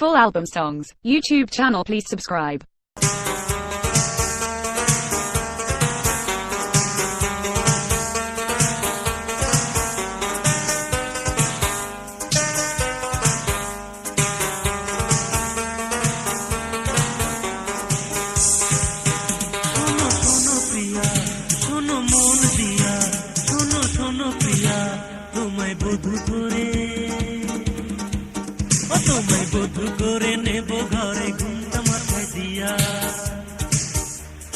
Full album songs. YouTube channel, please subscribe. তোমায় বধু করে নেব ঘরে ঘুমটা মাথায় দিয়া।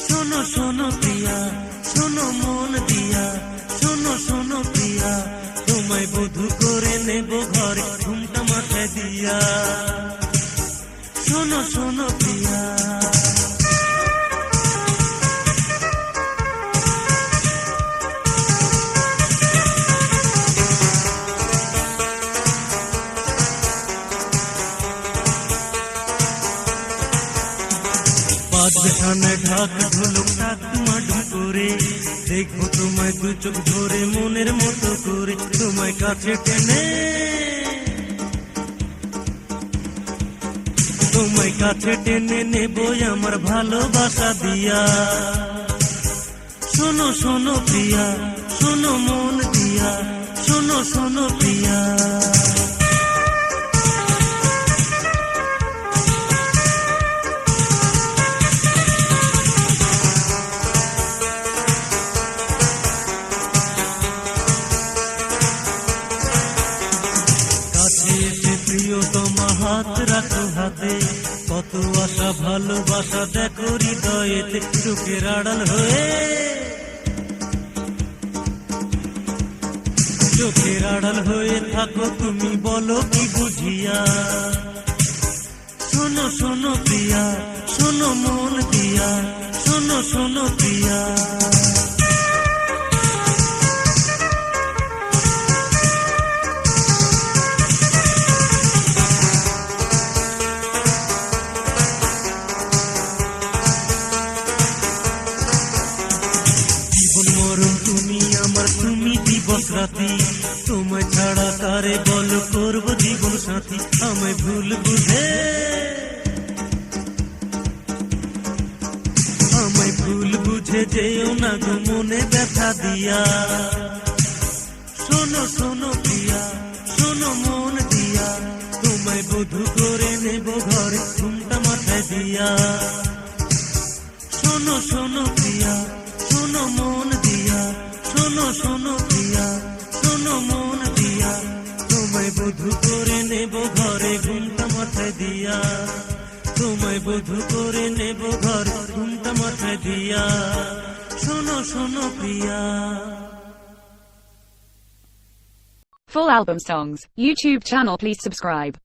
শোনো শোনো প্রিয়া, শোনো মন দিয়া, শোনো শোনো প্রিয়া, তোমায় বধু করে নেব ঘরে ঘুমটা মাথায় দিয়া। শোনো শোনো প্রিয়া, যেখানে ঢাক ঢোলক ঢাক মাডুম করে দেখবো তোমায় দু চোখ ধরে মনের মতো করে তোমায় কাছে টেনে, তোমায় কাছে টেনে নেবো আমার ভালোবাসা দিয়া। শোনো শোনো প্রিয়া, শোনো মন দিয়া, শোনো শোনো প্রিয়া, হাত রাখো হাতে, কত আশা ভালোবাসা দেখো হৃদয়েতে চোখের আড়াল হয়ে, চোখের আড়াল হয়ে থাকো তুমি বলো কি বুঝিয়া। শোনো শোনো প্রিয়া, শোনো মন দিয়া, শোনো শোনো প্রিয়া, রাতি তোমায় ছাড়া কারে বল করব জীবন সাথী। আমায় ভুল বুঝে, আমায় ভুল বুঝে যেও না গো মনে ব্যথা দিয়া। শোনো শোনো প্রিয়া, শোনো মন দিয়া, তোমায় বধু করে নেব ঘরে ঘুমটা মাথায় দিয়া। শোনো শোনো প্রিয়া, শোনো মন দিয়া, শোনো শোনো প্রিয়া, শোনো মন দিয়া, তোমায় বধু করে নেব ঘরে ঘুমটা মাথায় দিয়া। তোমায় বধু করে নেব ঘরে ঘুমটা মাথায় দিয়া। শোনো শোনো প্রিয়া। Full album songs. YouTube channel, please subscribe.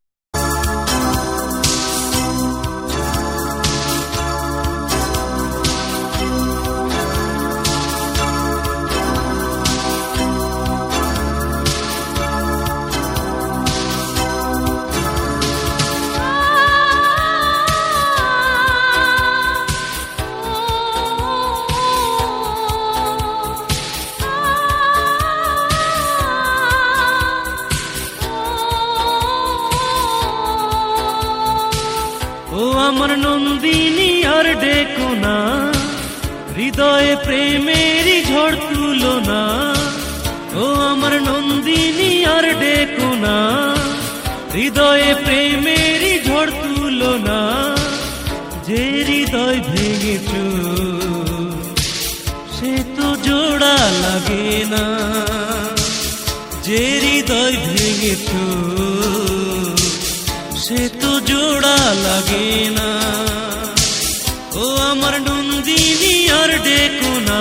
ও আমার নন্দিনী আর ডেকো না, হৃদয়ে প্রেমেরই ঝড় তুলো না। ও আমার নন্দিনী আর ডেকো না, হৃদয়ে প্রেমেরই ঝড় তুলো না। যে হৃদয় ভেঙেছ সে তো জোড়া লাগে না, যে হৃদয় ভেঙেছ সে তো জোড়া লাগে না। ও আমার নন্দিনী আর ডেকো না,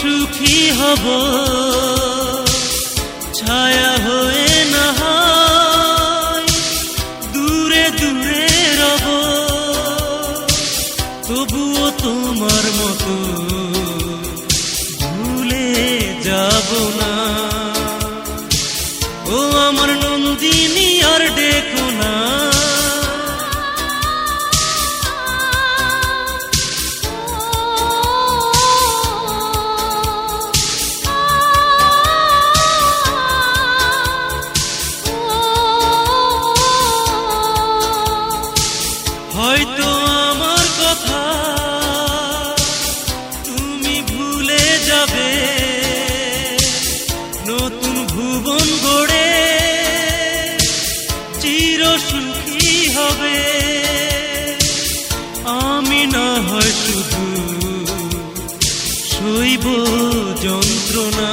সুখী হব ছায়া হয়ে না হয় দূরে দূরে রব তবুও তোমার মতো ভুলে যাব না ও আমার নন্দিনী আর ডেকো না হয়তো আমার কথা তুমি ভুলে যাবে নতুন ভুবন গড়ে চির সুখী হবে আমি না হয় শুধু সইব যন্ত্রণা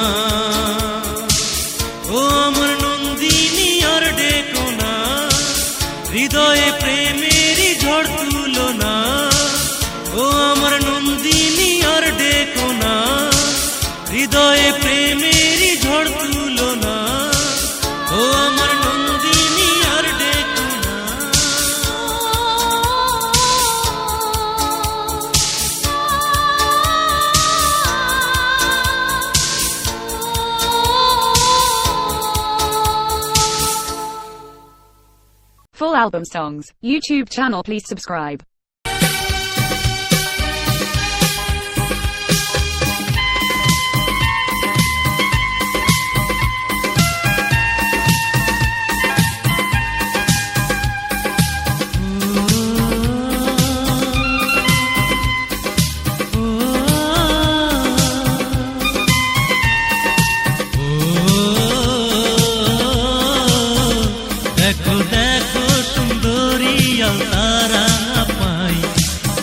ও আমার নন্দিনী আর ডেকো না হৃদয়ে প্রেমেরই ঝড় তুলো না ও আমার নন্দিনী আর ডেকো না হৃদয়ে প্রেমেরই ঝড় তুলো না ও আমার নন্দিনী আর ডেকো না Full album songs, YouTube channel please subscribe. দেখো দেখো সুন্দরী তারা পাই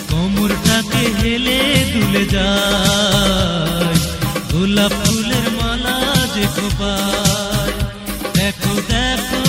কোমরটাকে হেলে দুলে যায় গোলাপ ফুলের মালা যে খোপায় দেখো দেখো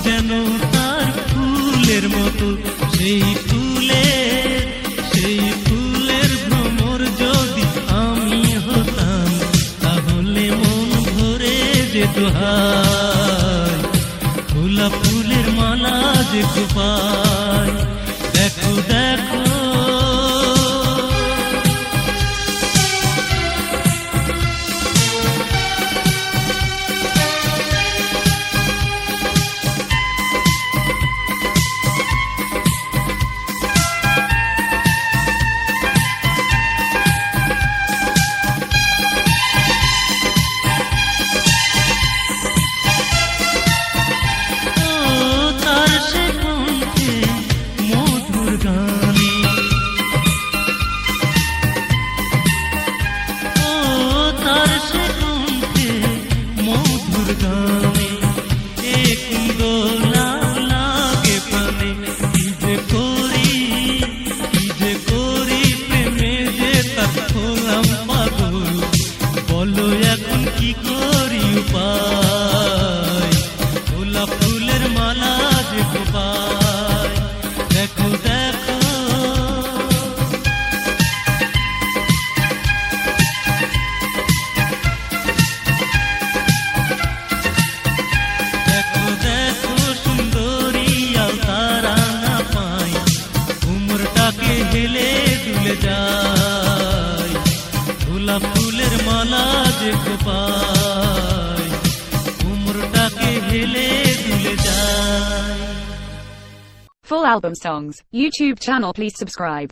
যেন তার ফুলের মতো সেই ফুলের ভ্রমর যদি আমি হতাম তাহলে মন ভরে যেত হায় গোলাপ ফুলের মালা যে খোপায় দেখো দেখো বলো এখন কি করি উপায় গোলাপ ফুলের মালা যে খোপায় দেখো দেখো দেখো দেখো সুন্দরী তারা না পাই উমরটাকে হেলে দুলে যায় গোলাপ ফুলের মালা যে খোপায় উমরটাকে হেলে দুলে যায় Full album songs, YouTube channel please subscribe.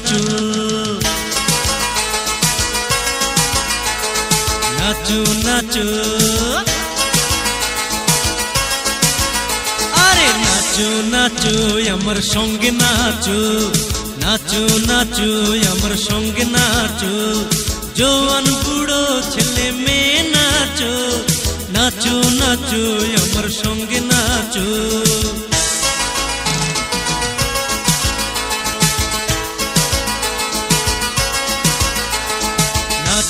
নাচো নাচো নাচো আরে নাচো নাচো আমার সঙ্গে নাচো নাচো নাচো আমার সঙ্গে নাচো জওয়ান বুড়ো ছেলে মেয়ে নাচো নাচো নাচো আমার সঙ্গে নাচো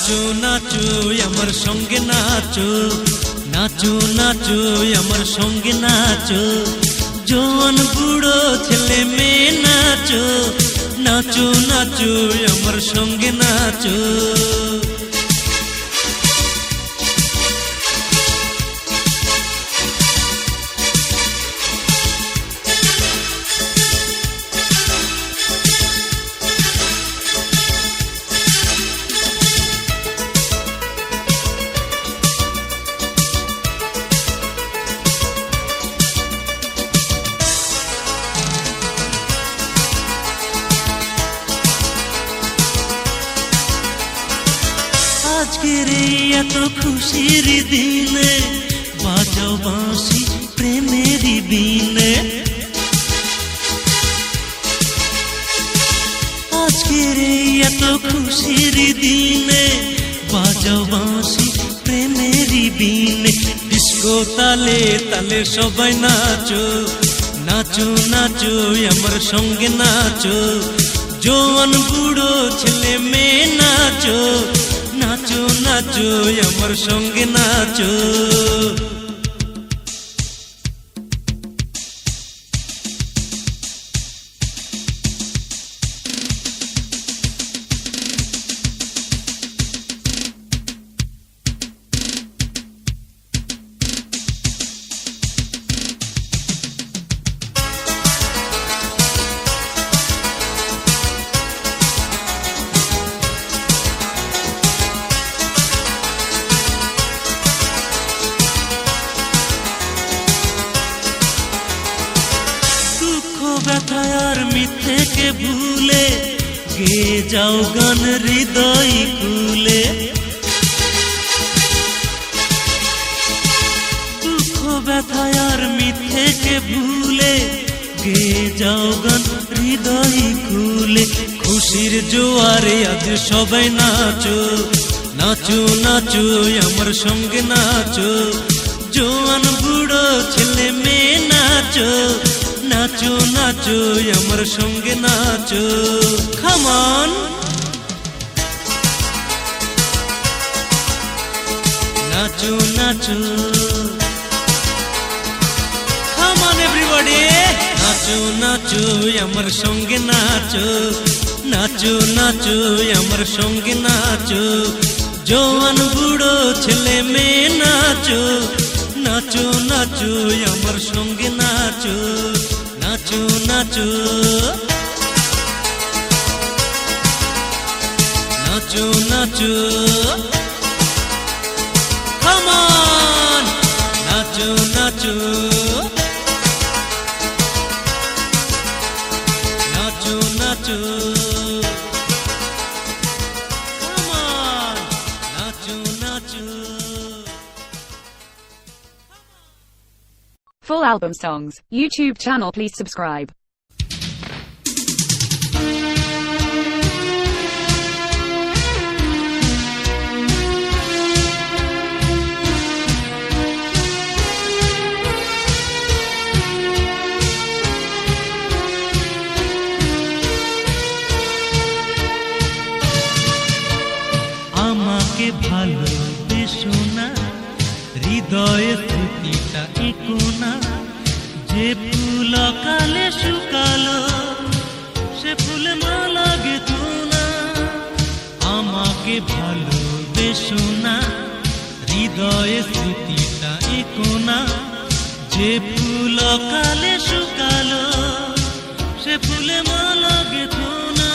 নাচো নাচো আমার সঙ্গে নাচো নাচো নাচো আমার সঙ্গে নাচো জওয়ান বুড়ো ছেলে মেয়ে নাচো নাচো নাচো আমার সঙ্গে নাচো আজকের এই এত খুশির দিনে বাজাও বাঁশি প্রেমেরই বিনে আজকের এই এত খুশির দিনে বাজাও বাঁশি প্রেমেরই বিনে ডিস্কো তালে তালে সবাই নাচো নাচো নাচো আমার সঙ্গে নাচো জওয়ান বুড়ো ছেলে মেয়ে নাচো নাচো নাচো আমার সঙ্গে নাচো ব্যথা আর মিথ্যেকে ভুলে গেয়ে যাও গান হৃদয় কুলে দুঃখ ব্যথা আর মিথ্যেকে ভুলে গেয়ে যাও গান হৃদয় কুলে খুশির জোয়ারে আজ সবাই নাচো নাচো নাচো আমার সঙ্গে নাচো জওয়ান বুড়ো ছেলে মেয়ে নাচো নাচো নাচো আমার সঙ্গে নাচো কাম অন নাচো নাচো কাম অন এভরিবডি নাচো নাচো আমার সঙ্গে নাচো নাচো নাচো আমার সঙ্গে নাচো জওয়ান বুড়ো ছেলে মেয়ে নাচো নাচো নাচো আমার সঙ্গে নাচো নাচো নাচো নাচো নাচো কাম অন নাচো নাচো নাচো নাচো কাম অন নাচো নাচো Full album songs, YouTube channel please subscribe. আমাকে ভালোবেসো না হৃদয়ে স্মৃতিটা এঁকো না যে ফুল কালে শুকালো সে ফুলে মালা গেঁথো না আমাকে ভালোবেসো না হৃদয়ে স্মৃতিটা এঁকো না যে ফুল কালে শুকালো সে ফুলে মালা গেঁথো না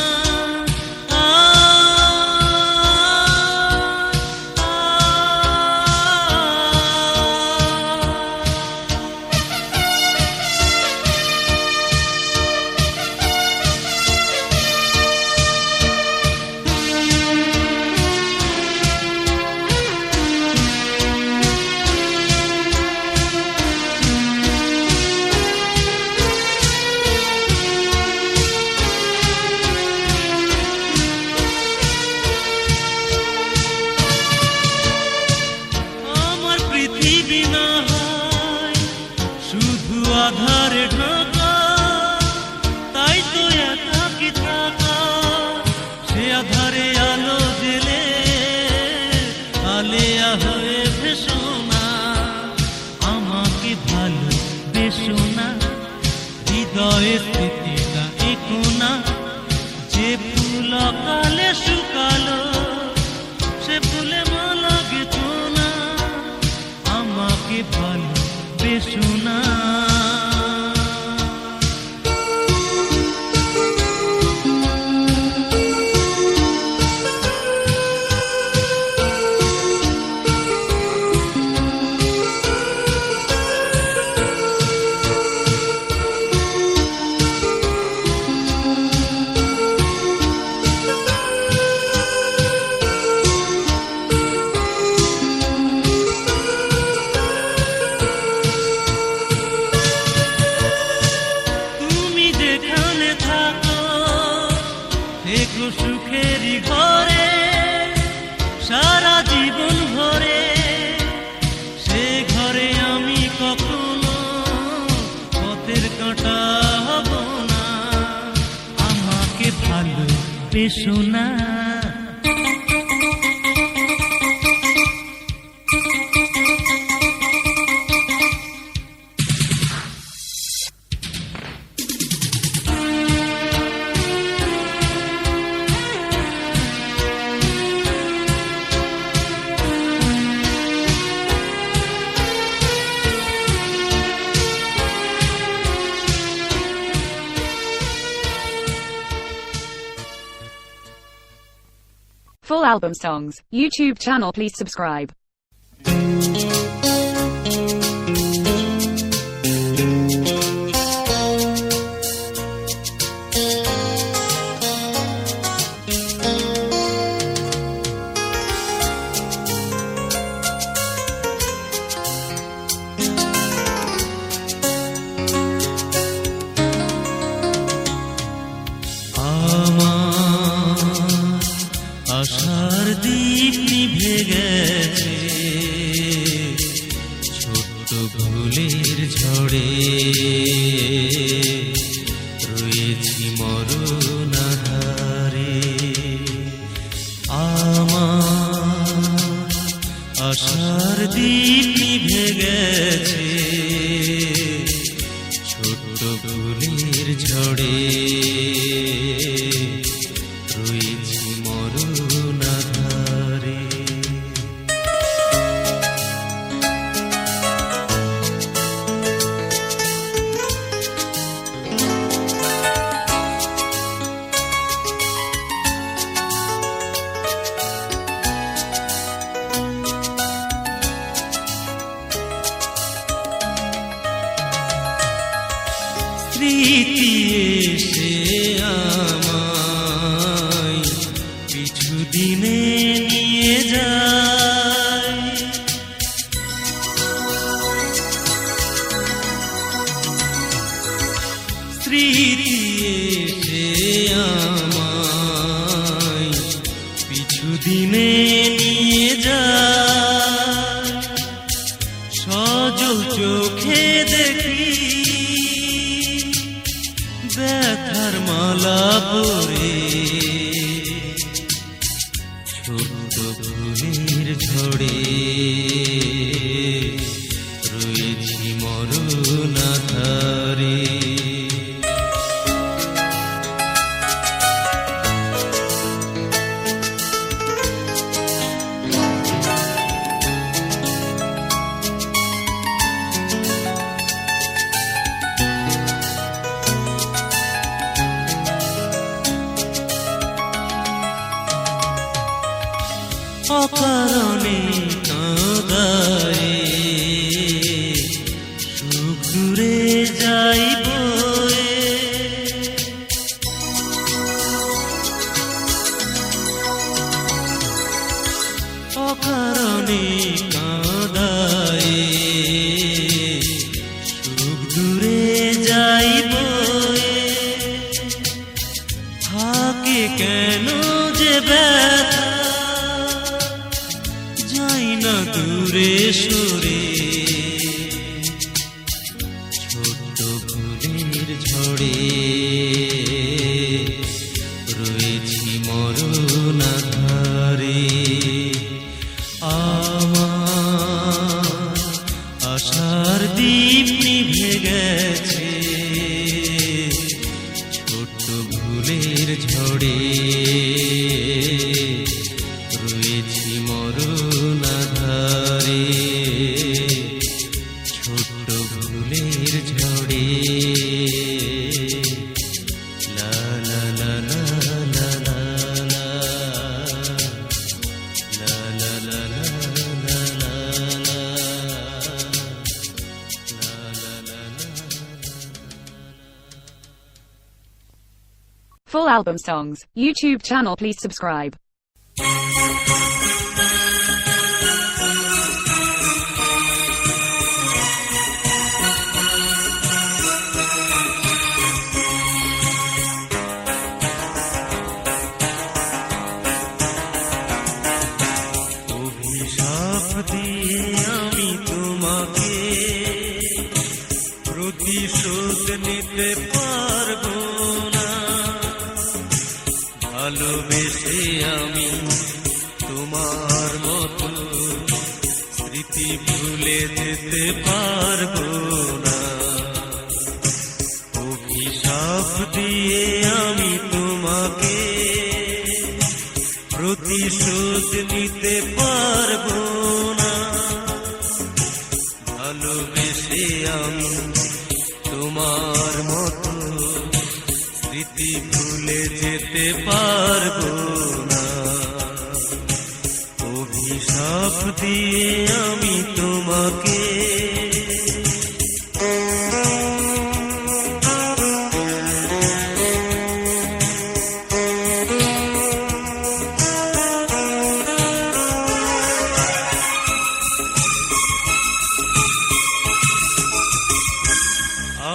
হৃদয়ে স্মৃতিটা একোনা, যে ফুল অকালে শুকালো সে ফুলে মালা গেথো না, আমাকে ভালোবেসো না। দেখো সুখেরই ঘরে সারা জীবন ভরে, সে ঘরে আমি কখনো পথের কাঁটা হব না, আমাকে ভালোবেসো না। Full album songs, YouTube channel, please subscribe. আশার দীপ নিভে গেছে ছোট্ট ভুলের ঝড়ে, রয়েছি মরণ আধারে। আমার আশার দীপ নিভে গেছে ছোট্ট ভুলের ঝড়ে, রয়েছি মরণ আধারে। স্মৃতি এসে আমায় কিছু দিনে নিয়ে যায়, স্মৃতি এসে আমায় কিছু দিনে নিয়ে যায়, সজল চোখে দেখি ব্যথার মালা পরে, ছোট্ট ভুলের ঝড়ে, রয়েছি মরণ আধারে। অকারণে কাঁদায় সুখ দূরে যাইব, অকারণে কাঁদায় সুখ দূরে যাইব, থাকে কেন যে ব্যথা যাই না দূরে সরে, ছোট্ট ভুলের ঝড়ে, রয়েছি মরণ আধারে। আমার আশার দীপ নিভে গেছে Full album songs, YouTube channel, please subscribe. অভিশাপ দিয়ে আমি তোমাকে প্রতিশোধ নিতে পারবো না, ভালোবেসে আমি তোমার মতো স্মৃতি ভুলে যেতে পারবো না। অভিশাপ দিয়ে আমি তোমাকে প্রতিশোধ নিতে পারবো না, ভালোবেসে আমি তোমার মতো স্মৃতি ভুলে যেতে পারবো না। অভিশাপ দিয়ে আমি তোমাকে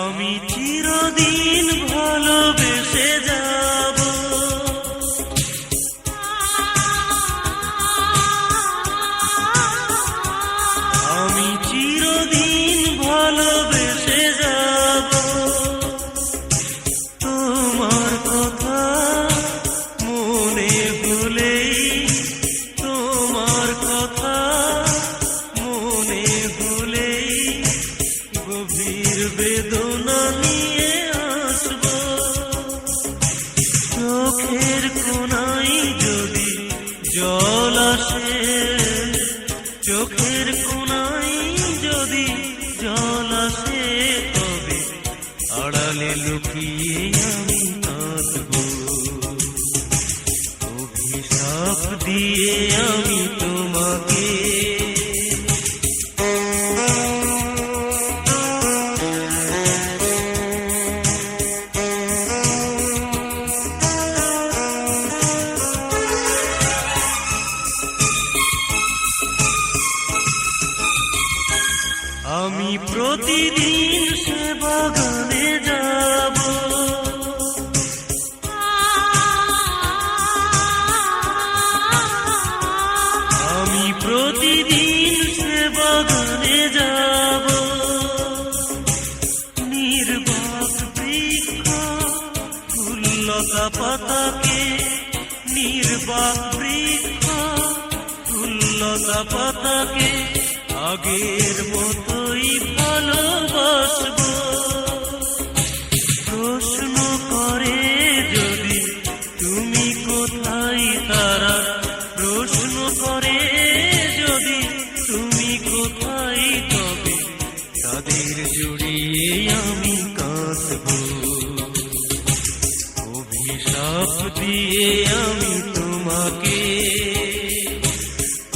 আমি চিরদিন ভালোবেসে যাব, আমি চিরদিন ভালোবেসে যাব, তোমার কথা মনে হলেই, তোমার কথা মনে হলেই গভীর বেদনা নিয়ে আসব। চোখের কোনায় যদি জল আসে, চোখের কোনায় যদি জল আসে, তবে আড়ালে লুকিয়ে আমি কাঁদব। অভিশাপ দিয়ে আমি তোমাকে আমি প্রতিদিন সে বাগানে যাব, আমি প্রতিদিন সে বাগানে যাব, নির্বাক বৃক্ষ ফুল্লতা পাতাকে, নির্বাক বৃক্ষ ফুল্লতা পাতাকে আগের মতোই ভালোবাসবো। প্রশ্ন করে যদি তুমি কোথায় তারা, প্রশ্ন করে যদি তুমি কোথায়, তবে তাদের জড়িয়ে আমি কাঁদব। অভিশাপ দিয়ে আমি তোমাকে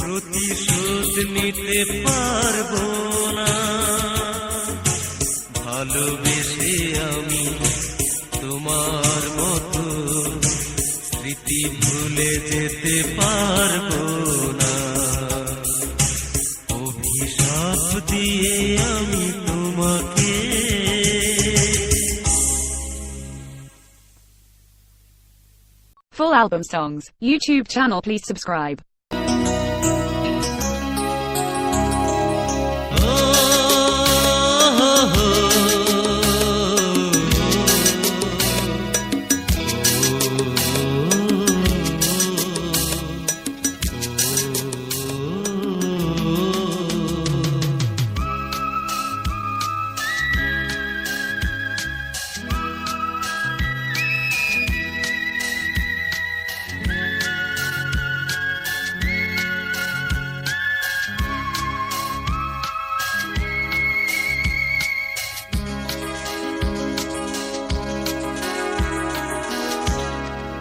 প্রতিশোধ নিতে পারবো না, ভালোবেসে আমি তোমার মতো স্মৃতি ভুলে যেতে পারবো না। অভিশাপ দিয়ে আমি তোমাকে Full album songs, YouTube channel, please subscribe.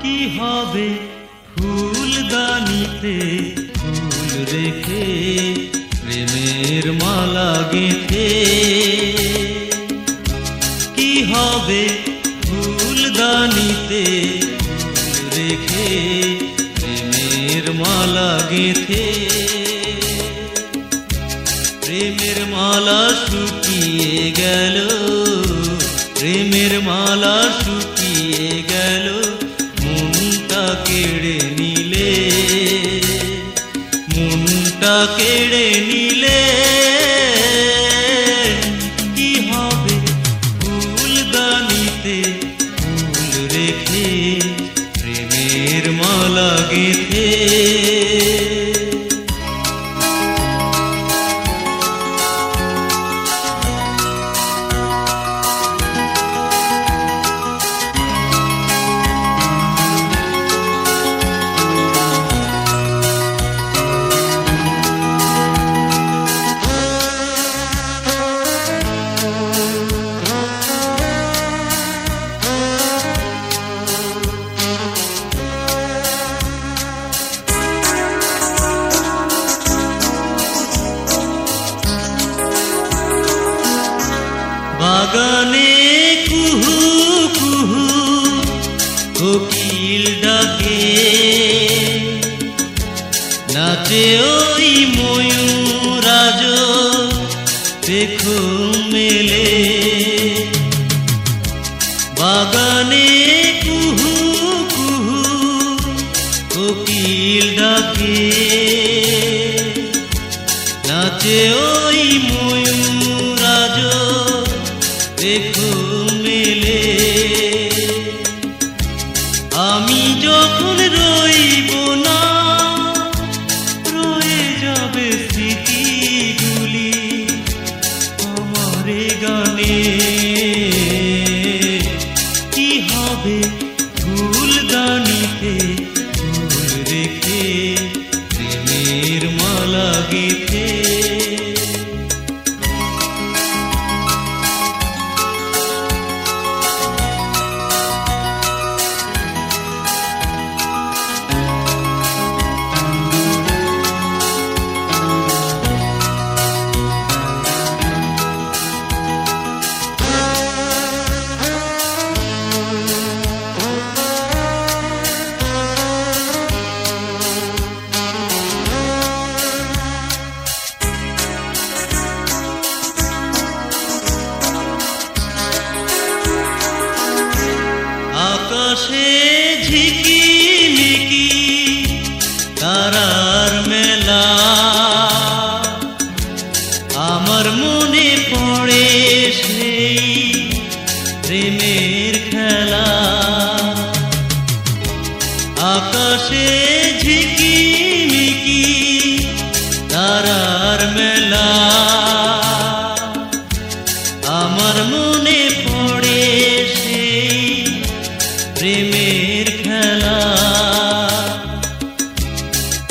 কি হবে ফুলদানিতে ফুল রেখে প্রেমের মালা গেঁথে, কি হবে ফুলদানিতে প্রেমের মালা গেঁথে। প্রেমের মালা শুকিয়ে গেল, প্রেমের মালা শুকিয়ে গেল, মনটা কেড়ে নিলে, মনটা কেড়ে নিলে। কি হবে ফুলদানিতে ফুল রেখে, প্রেমের মালা গেঁথে। বাগানে কুহু কুহু কোকিল ডাকে, নাচে ওই ময়ূর আজ দেখো মেলে। বাগানে কুহু কুহু কোকিল ডাকে, নাচে ওই ময়ূর আজ দেখো মেলে। আমি যখন রইব না, রয়ে যাবে স্মৃতিগুলি আমার গানে। কি হবে ফুলদানিতে ফুল রেখে, প্রেমের মালা গেঁথে। আকাশে ঝিকিমিকি তারার মেলা, আমার মনে পড়ে সেই প্রেমের খেলা। আকাশে ঝিকিমিকি তারার মেলা, আমার মনে পড়ে সেই প্রেমের খেলা।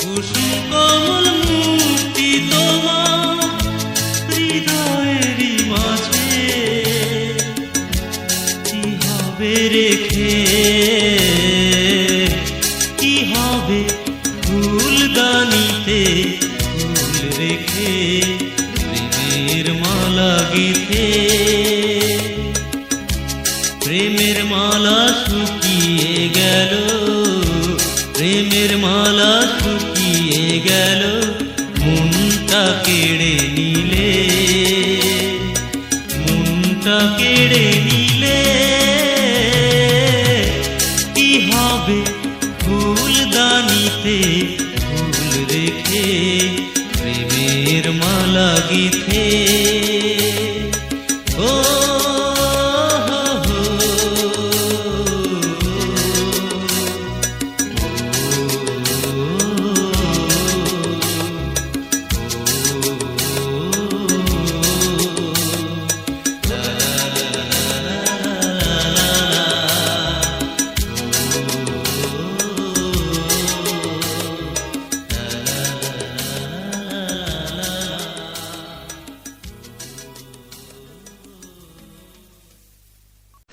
কুসুম কমল মুক্তি তোমার হৃদয়েরই মাঝে, কি হবে রেখে, কি হবে ফুলদানিতে ফুল রেখে, প্রেমের মালা গেঁথে। প্রেমের মালা শুকিয়ে গেল, প্রেমের মালা শুকিয়ে গেল, মনটা কেড়ে নিলে, মনটা কেড়ে নিলে। কি হবে ফুলদানিতে ফুল রেখে, প্রেমের মালা গেঁথে। ও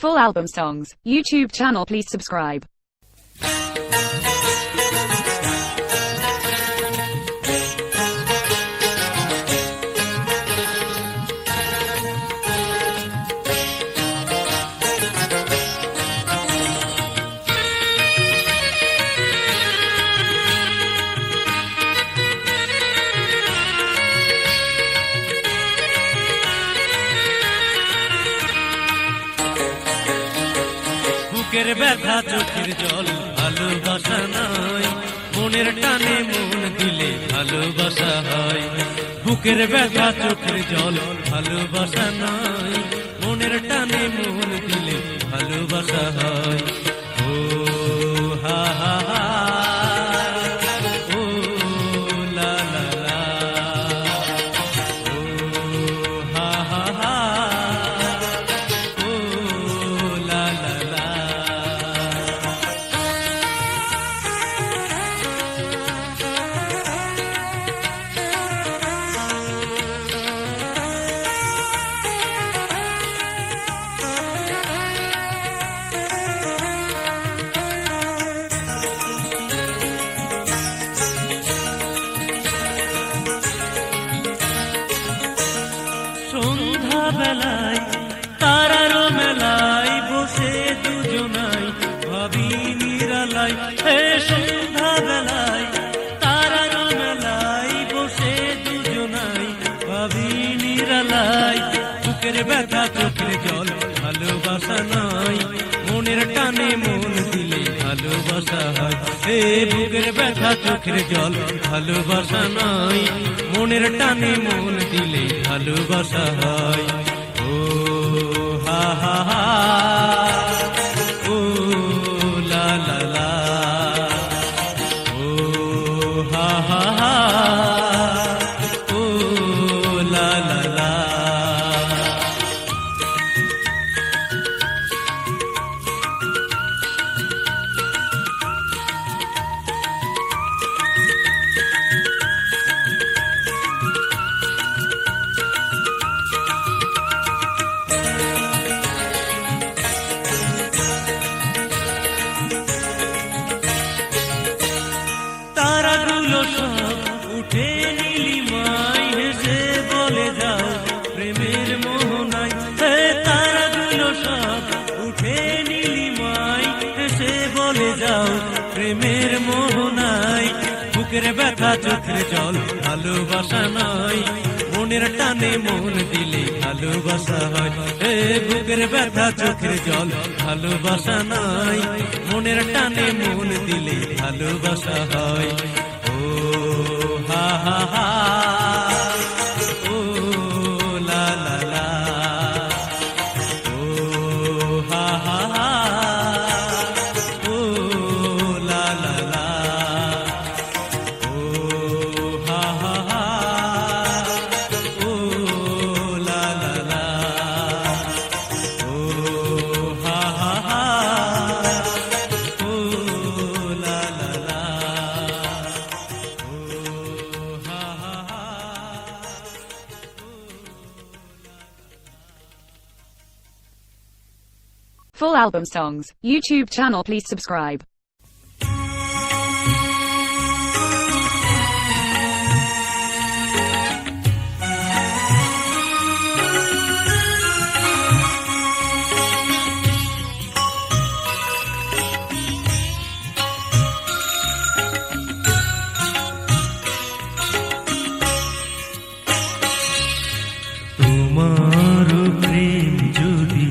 Full album songs, YouTube channel, please subscribe. বুকের ব্যথা চোখের জল ভালোবাসা নয়, মনের টানে মন দিলে ভালোবাসা হয়। বুকের ব্যথা চোখের জল ভালোবাসা নয়, মনের টানে মন দিলে ভালোবাসা হয়। ও হা হা হা, ও লা লা লা, ও হা হা হা, ও লা লা লা। সন্ধ্যা বেলায় তারার মেলায় বসে দুজনাই ভাবি নিরালাই, হে সন্ধ্যা বেলায় তারার মেলায় বসে দুজনাই ভাবি নিরালাই। বুকের ব্যথা চোখের জল ভালোবাসা নয়, মনের টানে মন দিলে ভালোবাসা হয়। হে বুকের ব্যথা চোখের জল ভালোবাসা নয়, মনের টানে মন দিলে ভালোবাসা হয়। ও হা হা হা, ও লা লা লা, ও হা হা হা, ও লা লা লা। তারাগুলো সব উঠে নীলিমায় হেসে বলে যাও প্রেমের মোহনায়। হে তারাগুলো সব উঠে নীলিমায় হেসে বলে যাও প্রেমের মোহনায়। বুকের ব্যথা চোখের জল ভালোবাসা নয়, মনের টানে মন দিলে ভালোবাসা হয়। হে বুকের ব্যথা চোখের জল ভালোবাসা নয়, মনের টানে মন দিলে ভালোবাসা হয়। ও হা হা হা, ও লা লা লা, ও হা হা হা, ও লা লা লা, ও হা হা হা, ও লা লা লা, ও হা হা হা, ও লা লা লা, ও হা হা হা। Full album songs, YouTube channel please subscribe. তোমার প্রেম যদি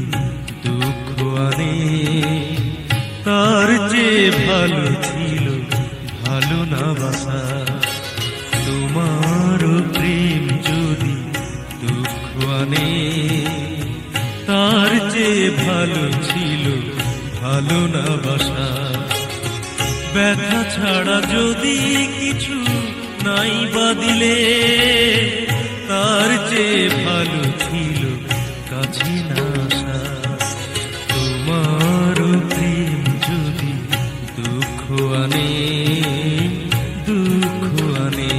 দুঃখ আনে, তার চেয়ে ভালো ছিল ভালো না বাসা। তোমার প্রেম যদি দুঃখ আনে, তার চেয়ে ভালো ছিল ভালো না বাসা। ব্যথা ছাড়া যদি কিছু নাই বা দিলে, তার চেয়ে ভালো ছিল কাছে না আসা। তোমার প্রেম যদি দুঃখ আনে, দুঃখ আনে।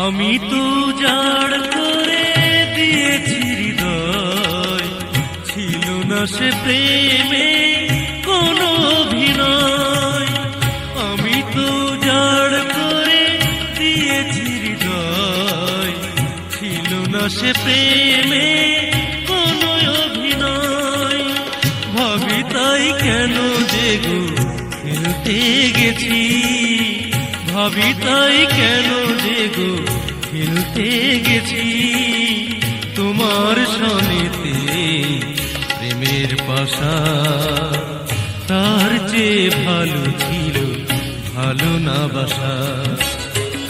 আমি তো জাড় করে দিয়েছি হৃদয়, ছিল না সে প্রেমে কোনো অভিনয়। আমি তো জাড় করে দিয়েছি হৃদয়, সে প্রেমে কোনো অভিনয়, ভাবি তাই কেন যে গো খেলতে গেছি, ভাবি তাই কেন যে গো খেলতে গেছি। তোমার সনেতে প্রেমের পাশা, তার চেয়ে ভালো ছিল ভালো না বাসা।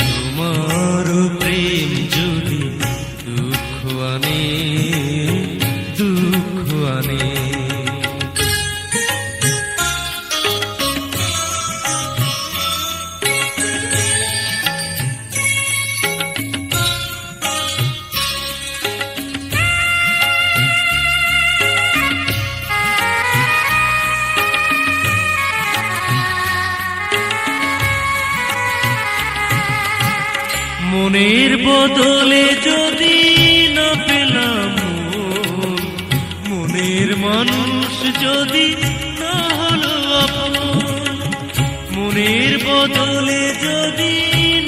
তোমার প্রেম যদি দুঃখ আনে, দুঃখ আনে। মনের বদলে যদি না পেলাম মন, মনের মানুষ যদি না হলো আপন, মনের বদলে যদি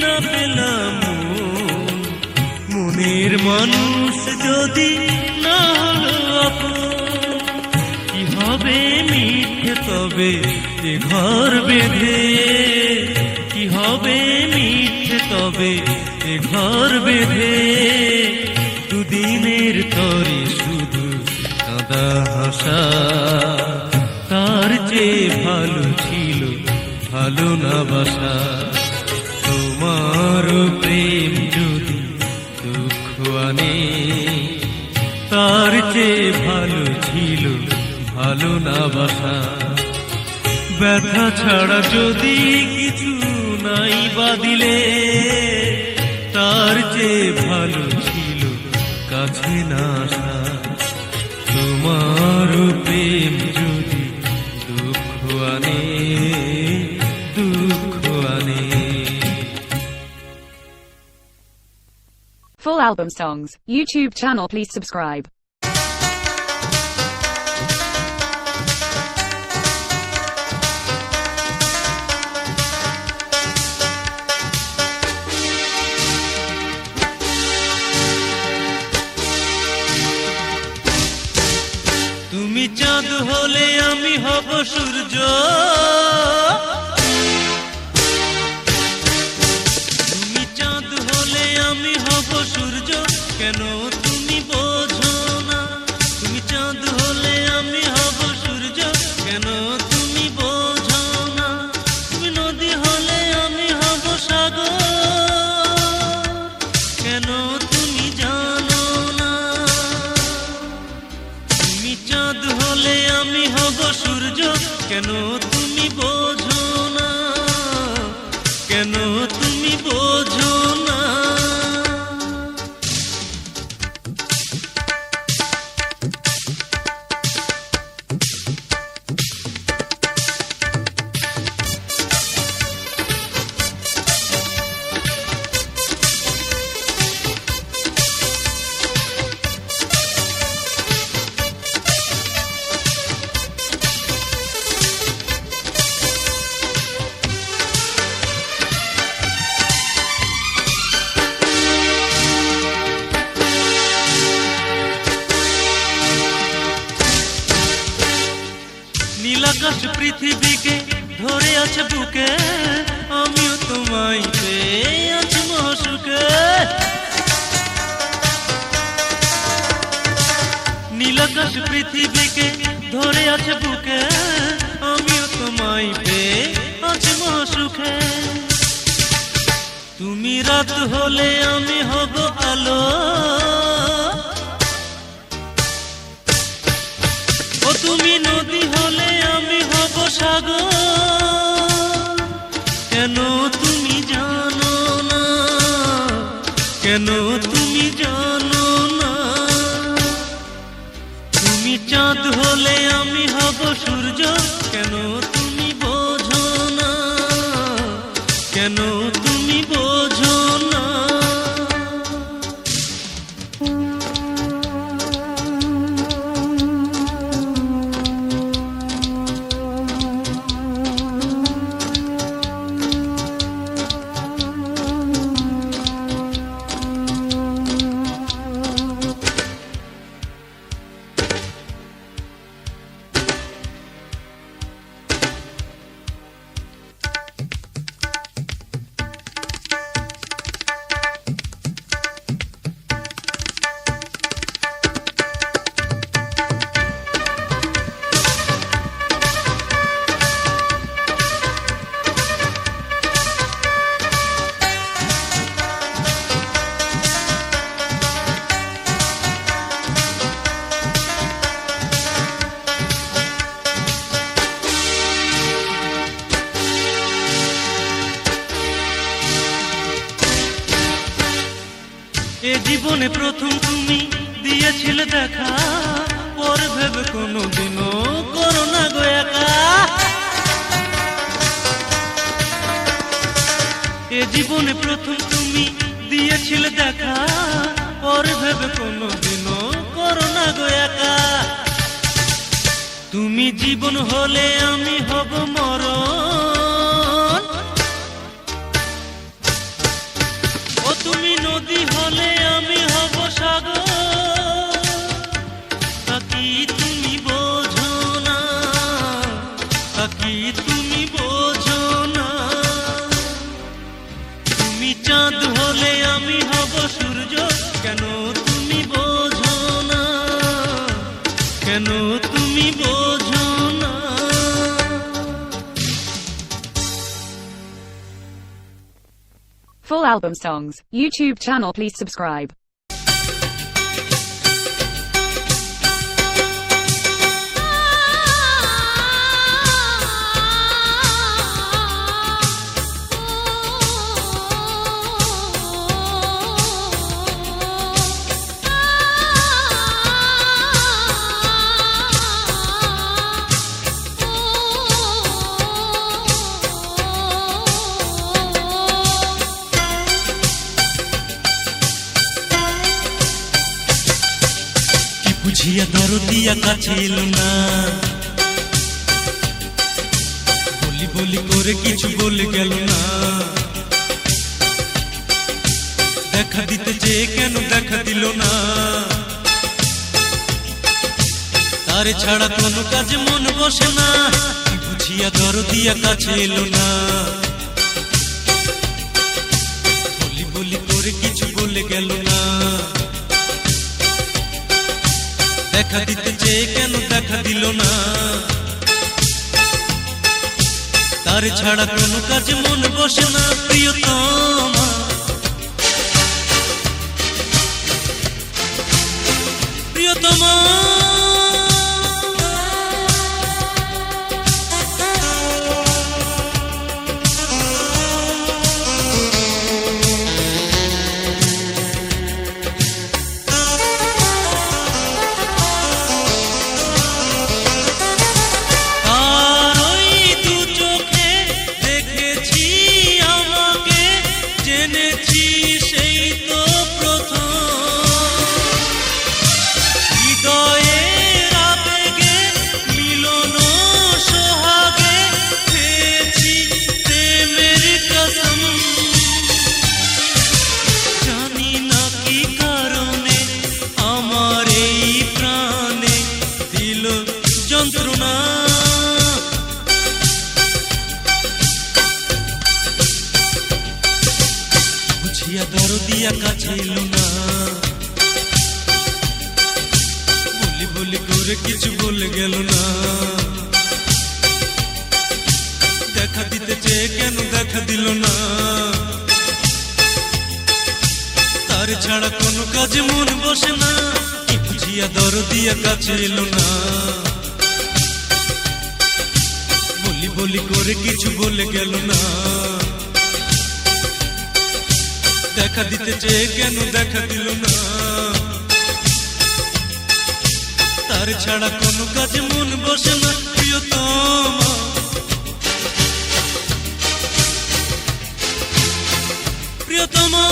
না পেলাম মন, মনের মানুষ যদি না হলো আপন। কি হবে মিথ্যে তবে এ ঘর বেঁধে, কি হবে মিথ্যে তবে এ ঘর বেঁধে। দুদিনের তরে শুধু কাঁদা হাসা, তার চেয়ে ভালো ছিল ভালো না বাসা। তোমার প্রেম যদি দুঃখ আনে, তার চেয়ে ভালো ছিল ভালো না বাসা। ব্যথা ছাড়া যদি কিছু নাই বাদিলে, তার চেয়ে ভালো ছিল কাছে না আসা। তোমার প্রেম যদি দুঃখ আনে, দুঃখ আনে। Full album songs, YouTube channel, please subscribe. তুমি চাঁদ হলে আমি হব সূর্য, তুমি চাঁদ হলে আমি হব সূর্য, কেন তুমি বোঝো না? তুমি চাঁদ হলে আমি হব সূর্য, কেন তুমি বোঝো না? তুমি নদী হলে আমি হব সাগর, কেন তুমি জানো না? তুমি চাঁদ হলে আমি হব সূর্য, কেন তুমি বোঝো না? কেন তুমি বোঝো না? নীলাকাশ পৃথিবীকে ধরে আছে বুকে, আমিও তোমায় পেয়ে আছি মহাসুখে। নীলাকাশ পৃথিবীকে ধরে আছে বুকে, আমিও তোমায় পেয়ে আছি মহাসুখে। তুমি রাত হলে আমি হব আলো, ও তুমি নদী হলে আমি হব সাগর, কেন তুমি জানো না? কেন তুমি জানো না? তুমি চাঁদ হলে আমি হব সূর্য, কেন তুমি বোঝো না? কেন তুমি বোঝো না? জীবনে প্রথম তুমি দিয়েছিলে দেখা, পর ভেবে কোনোদিনও করো না গো একা। এ জীবনে প্রথম তুমি দিয়েছিলে দেখা, পর ভেবে কোনোদিনও করো না গো একা। তুমি জীবন হলে আমি হব মরণ, ও তুমি নদী হলে আমি হব সাগর। তাকি তুমি বোঝো না, তাকি তুমি বোঝো না। তুমি চাঁদ হলে আমি হব সূর্য, কেন তুমি বোঝো না, কেন তুমি বোঝো না। Full album songs, YouTube channel, please subscribe. বুঝিয়া দরদিয়া কাছে এলো না, বলি বলি করে কিছু বলে গেল না। দেখা দিতে চেয়ে কেন দেখা দিল না, তারে ছাড়া কোনো কাজে মন বসে না। বুঝিয়া দরদিয়া কাছে এলো না, বলি বলি করে কিছু বলে গেল না। দেখা দিতে চেয়ে কেন দেখা দিল না, তার ছাড়া কোনো কাজে মন বসে না। প্রিয়তমা, প্রিয়তমা, যন্ত্রণা। বুঝিয়া দরদিয়া কাছে এলো না, বলি বলি করে কিছু বলে গেল না। দেখা দিতে চেয়ে কেন দেখা দিল না, তার ছাড়া কোনো কাজে মন বসে না। বুঝিয়া দরদিয়া কাছে এলো না, বলি বলি করে কিছু বলে গেল না। দেখা দিতে চেয়ে কেন দেখা দিল না, তার ছাড়া কোনো কাজে মন বসে না। প্রিয়তমা, প্রিয়তমা,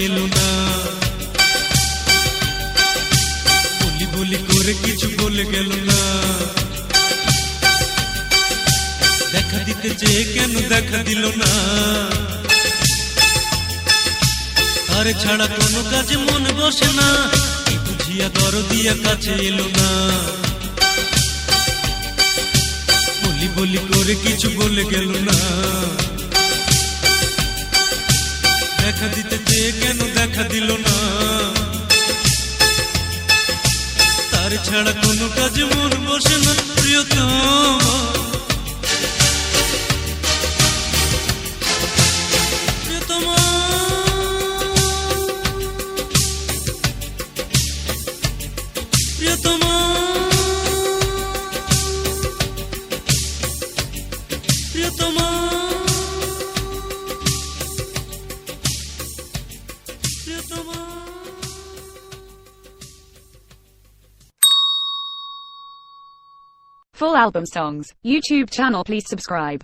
এলো না, বলি বলি করে কিছু বলে গেল না, দেখা দিতে চেয়ে কেন দেখা দিল না, তারে ছাড়া কোনো কাজে মন বসে না, কি বুঝিয়া দরদিয়া কাছে এলো না, বলি বলি করে কিছু বলে গেল না, দেখা দিতে চেয়ে কেন দেখা দিল না, তার ছাড়া কোনো কাজে মন বসে না। প্রিয়তম প্রিয়তম প্রিয়তম প্রিয়তম প্রিয়তম। Full album songs. YouTube channel, please subscribe.